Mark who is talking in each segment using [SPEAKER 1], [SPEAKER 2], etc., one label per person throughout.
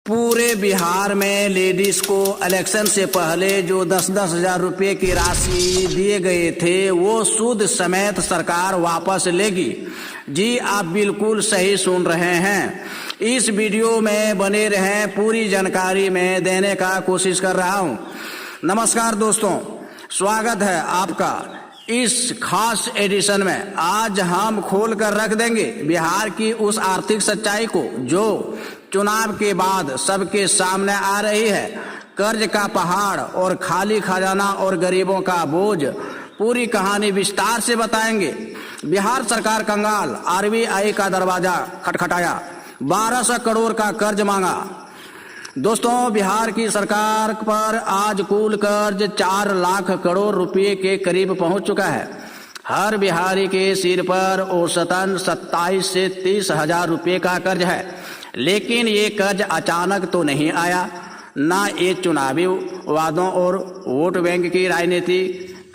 [SPEAKER 1] पूरे बिहार में लेडीज को इलेक्शन से पहले जो 10-10 हजार रुपये की राशि दिए गए थे वो सूद समेत सरकार वापस लेगी। जी आप बिल्कुल सही सुन रहे हैं। इस वीडियो में बने रहें, पूरी जानकारी में देने का कोशिश कर रहा हूं। नमस्कार दोस्तों, स्वागत है आपका इस खास एडिशन में। आज हम खोल कर रख देंगे बिहार की उस आर्थिक सच्चाई को जो चुनाव के बाद सबके सामने आ रही है। कर्ज का पहाड़ और खाली खजाना और गरीबों का बोझ, पूरी कहानी विस्तार से बताएंगे। बिहार सरकार कंगाल, आरबीआई का दरवाजा खटखटाया, 1200 करोड़ का कर्ज मांगा। दोस्तों, बिहार की सरकार पर आज कुल कर्ज 4 लाख करोड़ रुपए के करीब पहुंच चुका है। हर बिहारी के सिर पर औसतन 27 से 30 हजार रुपये का कर्ज है। लेकिन ये कर्ज अचानक तो नहीं आया, ना ये चुनावी वादों और वोट बैंक की राजनीति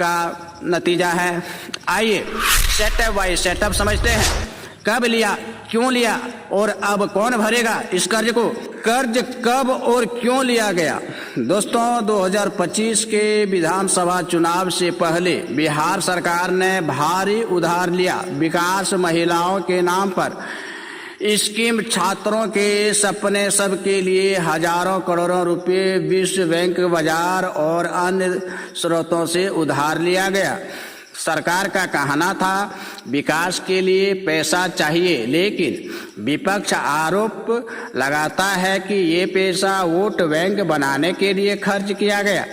[SPEAKER 1] का नतीजा है। आइए सेटअप बाय सेटअप समझते हैं। कब लिया, क्यों लिया और अब कौन भरेगा इस कर्ज को। कर्ज कब और क्यों लिया गया। दोस्तों, 2025 के विधानसभा चुनाव से पहले बिहार सरकार ने भारी उधार लिया। विकास, महिलाओं के नाम पर स्कीम, छात्रों के सपने, सबके लिए हजारों करोड़ों रुपए विश्व बैंक, बाजार और अन्य स्रोतों से उधार लिया गया। सरकार का कहना था विकास के लिए पैसा चाहिए, लेकिन विपक्ष आरोप लगाता है कि ये पैसा वोट बैंक बनाने के लिए खर्च किया गया।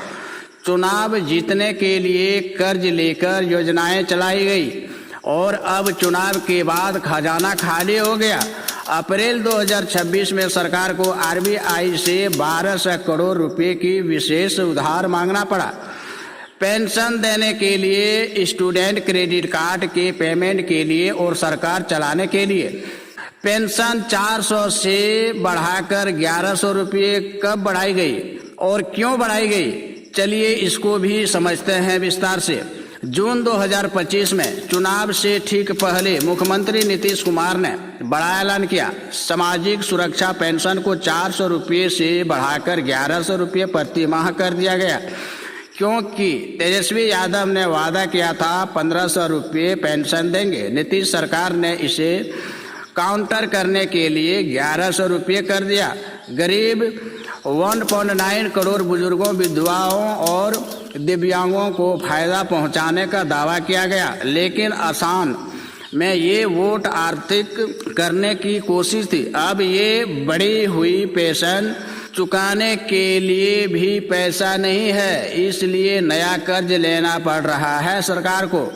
[SPEAKER 1] चुनाव जीतने के लिए कर्ज लेकर योजनाएं चलाई गई और अब चुनाव के बाद खजाना खाली हो गया। अप्रैल 2026 में सरकार को आरबीआई से 1200 करोड़ रुपए की विशेष उधार मांगना पड़ा। पेंशन देने के लिए, स्टूडेंट क्रेडिट कार्ड के पेमेंट के लिए और सरकार चलाने के लिए। पेंशन 400 से बढ़ाकर 1100 रुपये कब बढ़ाई गई और क्यों बढ़ाई गई, चलिए इसको भी समझते हैं विस्तार से। जून 2025 में चुनाव से ठीक पहले मुख्यमंत्री नीतीश कुमार ने बड़ा ऐलान किया। सामाजिक सुरक्षा पेंशन को 400 रुपये से बढ़ाकर 1100 रुपये प्रति माह कर दिया गया, क्योंकि तेजस्वी यादव ने वादा किया था 1500 रुपये पेंशन देंगे। नीतीश सरकार ने इसे काउंटर करने के लिए 1100 रुपये कर दिया। गरीब 1.9 करोड़ बुजुर्गों, विधवाओं और दिव्यांगों को फायदा पहुंचाने का दावा किया गया, लेकिन आसान में ये वोट आर्थिक करने की कोशिश थी। अब ये बढ़ी हुई पेंशन चुकाने के लिए भी पैसा नहीं है, इसलिए नया कर्ज लेना पड़ रहा है सरकार को।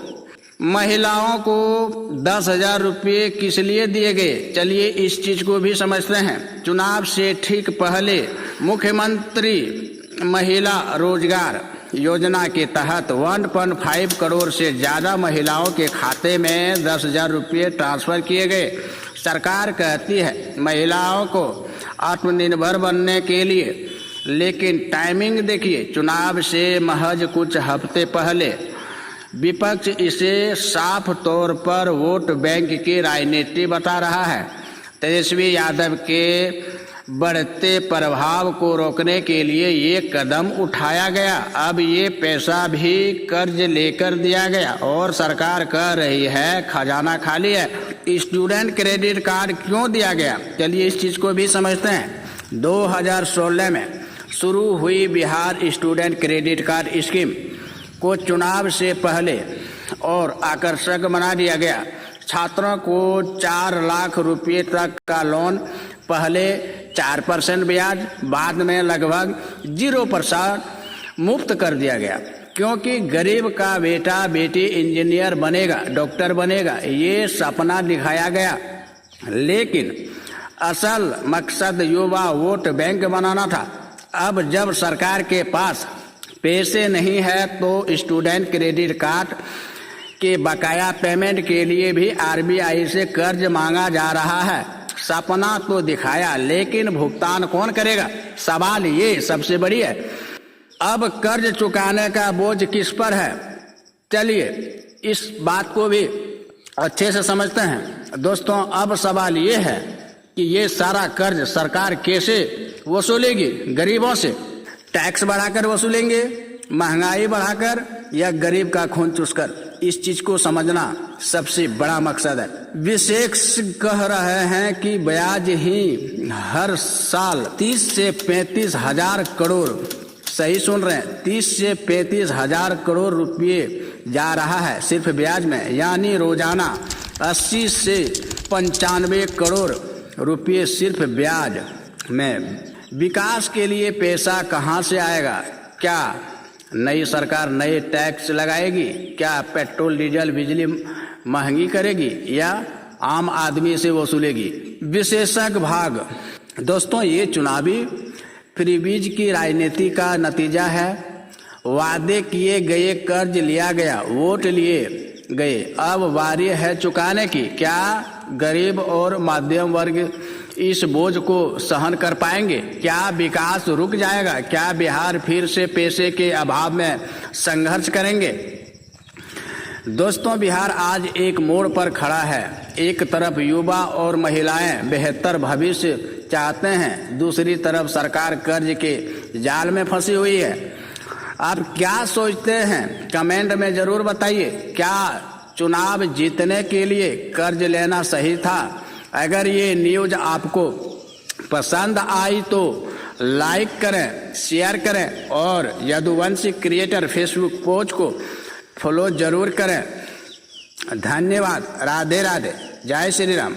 [SPEAKER 1] महिलाओं को 10,000 रुपये किस लिए दिए गए, चलिए इस चीज को भी समझते हैं। चुनाव से ठीक पहले मुख्यमंत्री महिला रोजगार योजना के तहत 1.5 करोड़ से ज्यादा महिलाओं के खाते में 10,000 रुपये ट्रांसफर किए गए। सरकार कहती है महिलाओं को आत्मनिर्भर बनने के लिए, लेकिन टाइमिंग देखिए, चुनाव से महज कुछ हफ्ते पहले विपक्ष इसे साफ तौर पर वोट बैंक की राजनीति बता रहा है। तेजस्वी यादव के बढ़ते प्रभाव को रोकने के लिए ये कदम उठाया गया। अब ये पैसा भी कर्ज लेकर दिया गया और सरकार कह रही है खजाना खाली है। स्टूडेंट क्रेडिट कार्ड क्यों दिया गया, चलिए इस चीज को भी समझते हैं। 2016 में शुरू हुई Bihar student credit card scheme को चुनाव से पहले और आकर्षक बना दिया गया। छात्रों को 4 लाख रुपये तक का लोन, पहले 4% ब्याज, बाद में लगभग 0% मुफ्त कर दिया गया, क्योंकि गरीब का बेटा बेटी इंजीनियर बनेगा, डॉक्टर बनेगा, ये सपना दिखाया गया। लेकिन असल मकसद युवा वोट बैंक बनाना था। अब जब सरकार के पास पैसे नहीं है तो स्टूडेंट क्रेडिट कार्ड के बकाया पेमेंट के लिए भी आरबीआई से कर्ज मांगा जा रहा है। सपना तो दिखाया, लेकिन भुगतान कौन करेगा, सवाल ये सबसे बड़ी है। अब कर्ज चुकाने का बोझ किस पर है, चलिए इस बात को भी अच्छे से समझते हैं। दोस्तों, अब सवाल ये है कि ये सारा कर्ज सरकार कैसे वसूलेगी? गरीबों से टैक्स बढ़ाकर वसूलेंगे, महंगाई बढ़ाकर, या गरीब का खून चूसकर? इस चीज को समझना सबसे बड़ा मकसद है। विशेषज्ञ कह रहे हैं कि ब्याज ही हर साल 30 से 35 हजार करोड़, सही सुन रहे हैं, 30 से 35 हजार करोड़ रुपये जा रहा है सिर्फ ब्याज में, यानी रोजाना 80 से 95 करोड़ रुपये सिर्फ ब्याज में। विकास के लिए पैसा कहाँ से आएगा? क्या नई सरकार नए टैक्स लगाएगी? क्या पेट्रोल डीजल बिजली महंगी करेगी, या आम आदमी से वसूलेगी? विशेषज्ञ भाग दोस्तों, ये चुनावी फ्रीबीज की राजनीति का नतीजा है। वादे किए गए, कर्ज लिया गया, वोट लिए गए, अब बारी है चुकाने की। क्या गरीब और मध्यम वर्ग इस बोझ को सहन कर पाएंगे? क्या विकास रुक जाएगा? क्या बिहार फिर से पैसे के अभाव में संघर्ष करेंगे? दोस्तों, बिहार आज एक मोड़ पर खड़ा है। एक तरफ युवा और महिलाएं बेहतर भविष्य चाहते हैं, दूसरी तरफ सरकार कर्ज के जाल में फंसी हुई है। आप क्या सोचते हैं? कमेंट में जरूर बताइए। क्या चुनाव जीतने के लिए कर्ज लेना सही था? अगर ये न्यूज आपको पसंद आई तो लाइक करें, शेयर करें और यदुवंशी क्रिएटर फेसबुक पेज को फॉलो जरूर करें। धन्यवाद। राधे राधे। जय श्री राम।